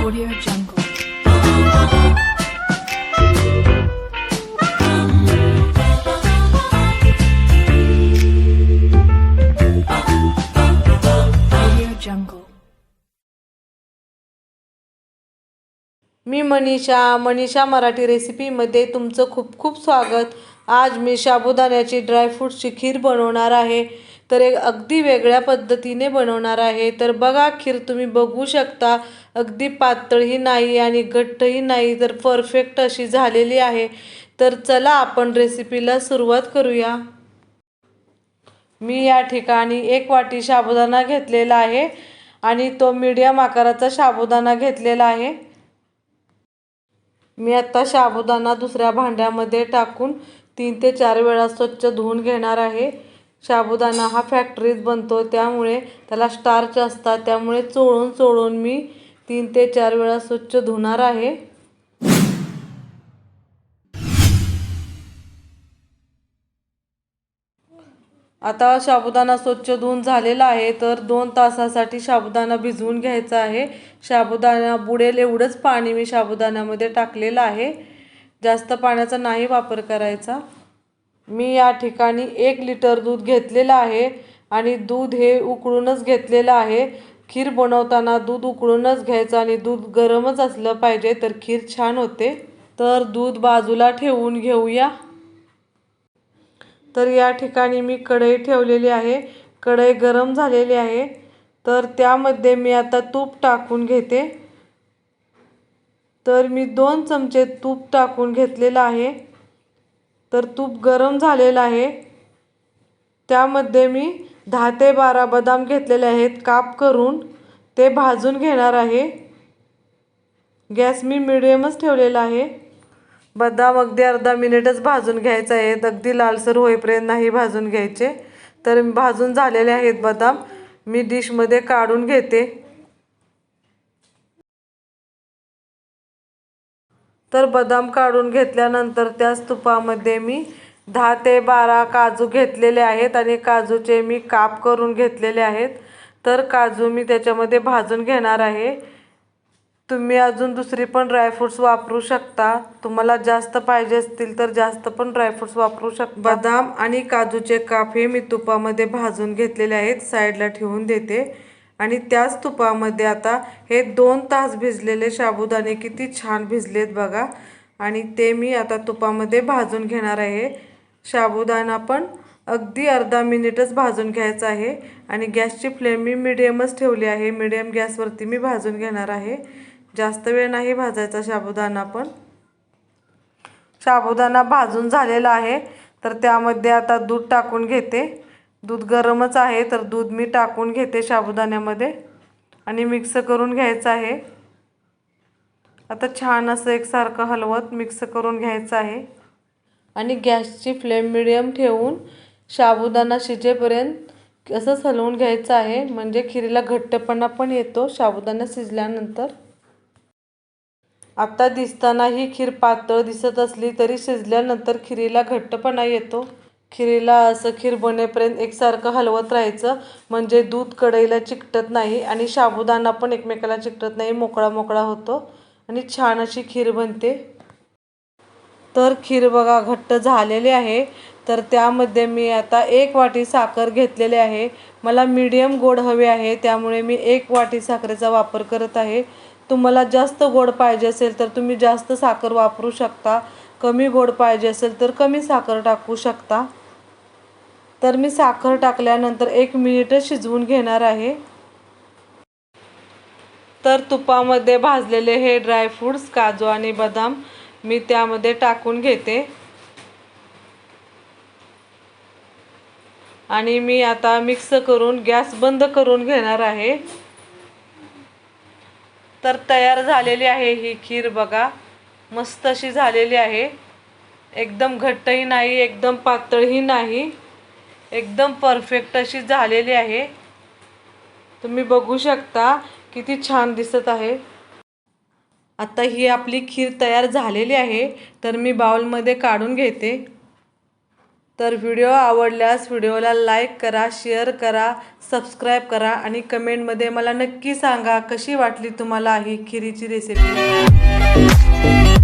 Audio Jungle. Audio Jungle. मी मनीषा मराठी रेसिपीमध्ये तुमचं खूप खूप स्वागत। आज मी साबुदाण्याची ड्रायफ्रूटची खीर बनवणार आहे। तर एक अगदी वेगळ्या पद्धतीने बनवणार आहे। तर बघा, खीर तुम्ही बघू शकता, अगदी पातळही नाही आणि घट्टही नाही, तर परफेक्ट अशी झालेली आहे। तर चला आपण रेसिपीला सुरुवात करूया। मी या ठिकाणी 1 वाटी साबुदाणा घेतलेला आहे आणि तो मीडियम आकाराचा साबुदाणा घेतलेला आहे। मी आता साबुदाणा दुसऱ्या भांड्यामध्ये टाकून 3 ते 4 वेळा स्वच्छ धुवून घेणार आहे। साबुदाणा हा फॅक्टरीत बनतो, त्यामुळे त्याला स्टार्च असतात, त्यामुळे चोळून मी 3 ते 4 वेळा स्वच्छ धुणार आहे। आता साबुदाणा स्वच्छ धुवून झालेला आहे। तर 2 तासासाठी साबुदाणा भिजवून घ्यायचा आहे। साबुदाणा बुडेल एवढंच पाणी मी साबुदाण्यामध्ये टाकलेलं आहे, जास्त पाण्याचा नाही वापर करायचा। मी या ठिकाणी 1 लिटर दूध घेतलेलं आहे आणि दूध हे उकळूनच घेतलेलं आहे। खीर बनवताना दूध उकळूनच घ्यायचं आणि दूध गरमच असलं पाहिजे, तर खीर छान होते। तर दूध बाजूला ठेवून घेऊया। तर या ठिकाणी मी कढई ठेवलेली आहे, कढई गरम झालेली आहे। तर त्यामध्ये मी आता तूप टाकून घेते। तर मी 2 चमचे तूप टाकून घेतलेलं आहे। तर तूप गरम झालेलं आहे, त्यामध्ये मी 10 ते 12 बदाम घेतलेले आहेत काप करून, ते भाजून घेणार आहे। गॅस मी मिडियमच ठेवलेला आहे। बदाम अगदी अर्धा मिनिटच भाजून घ्यायचं आहे, अगदी लालसर होईपर्यंत नाही भाजून घ्यायचे। तर भाजून झालेले आहेत बदाम, मी डिशमध्ये काढून घेते। तर बदाम काढून घेतल्यानंतर त्याच तुपामध्ये मी 10 ते 12 काजू घेतलेले आहेत आणि काजूचे मी काप करून घेतलेले आहेत। तर काजू मी त्याच्यामध्ये भाजून घेणार आहे। तुम्ही अजून दुसरी पण ड्रायफ्रूट्स वापरू शकता, तुम्हाला जास्त पाहिजे असतील तर जास्त पण ड्रायफ्रूट्स वापरू शकता। बदाम आणि काजूचे काप हे मी तुपामध्ये भाजून घेतलेले आहेत, साईडला ठेवून देते। आणि त्याच तुपामध्ये आता हे 2 तास भिजलेले साबुदाणे किती छान भिजलेत बघा, आणि ते मी आता तुपामध्ये भाजून घेणार आहे। साबुदाणा पण अगदी अर्धा मिनिटच भाजून घ्यायचा आहे आणि गॅसची फ्लेम मी मिडियमच ठेवली आहे। मिडियम गॅसवरती मी भाजून घेणार आहे, जास्त वेळ नाही भाजायचा साबुदाणा पण। साबुदाणा भाजून झालेला आहे, तर त्यामध्ये आता दूध टाकून घेते। दूध गरमच आहे, तर दूध मी टाकून घेते साबुदाण्यामध्ये आणि मिक्स करून घ्यायचं आहे। आता छान असं एकसारखं हलवत मिक्स करून घ्यायचं आहे आणि गॅसची फ्लेम मिडियम ठेवून साबुदाणा शिजेपर्यंत असंच हलवून घ्यायचं आहे, म्हणजे खीरीला घट्टपणा पण येतो साबुदाणा शिजल्यानंतर। आता दिसताना ही खीर पातळ दिसत असली तरी शिजल्यानंतर खीरीला घट्टपणा येतो। खीरीला असं खीर बनेपर्यंत एकसारखं हलवत राहायचं, म्हणजे दूध कढईला चिकटत नाही आणि साबुदाणा पण एकमेकाला चिकटत नाही, मोकळा मोकळा होतो आणि छान अशी खीर बनते। तर खीर बघा घट्ट झालेली आहे। तर त्यामध्ये मी आता 1 वाटी साखर घेतलेली आहे। मला मीडियम गोड हवे आहे, त्यामुळे मी 1 वाटी साखरेचा वापर करत आहे। तुम्हाला जास्त गोड पाहिजे असेल तर तुम्ही जास्त साखर वापरू शकता, कमी गोड पाहिजे असेल तर कमी साखर टाकू शकता। तर मी साखर टाकल्यानंतर 1 मिनिट शिजवून घेणार आहे। तर तुपामध्ये भाजलेले हे ड्रायफ्रूट्स काजू आणि बदाम मी त्यामध्ये टाकून घेते आणि मी आता मिक्स करून गॅस बंद करून घेणार आहे। तर तयार झालेली आहे ही खीर बघा, मस्त अशी झालेली आहे। एकदम घट्टही नाही, एकदम पातळही नाही, एकदम परफेक्ट अशी झालेली आहे। तुम्ही बघू शकता किती छान दिसत आहे। आता ही आपली खीर तयार झालेली आहे, तर मी बाउलमध्ये काढून घेते। तर व्हिडिओ आवडल्यास व्हिडिओला लाईक करा, शेअर करा, सबस्क्राईब करा आणि कमेंटमध्ये मला नक्की सांगा कशी वाटली तुम्हाला ही खिरीची रेसिपी।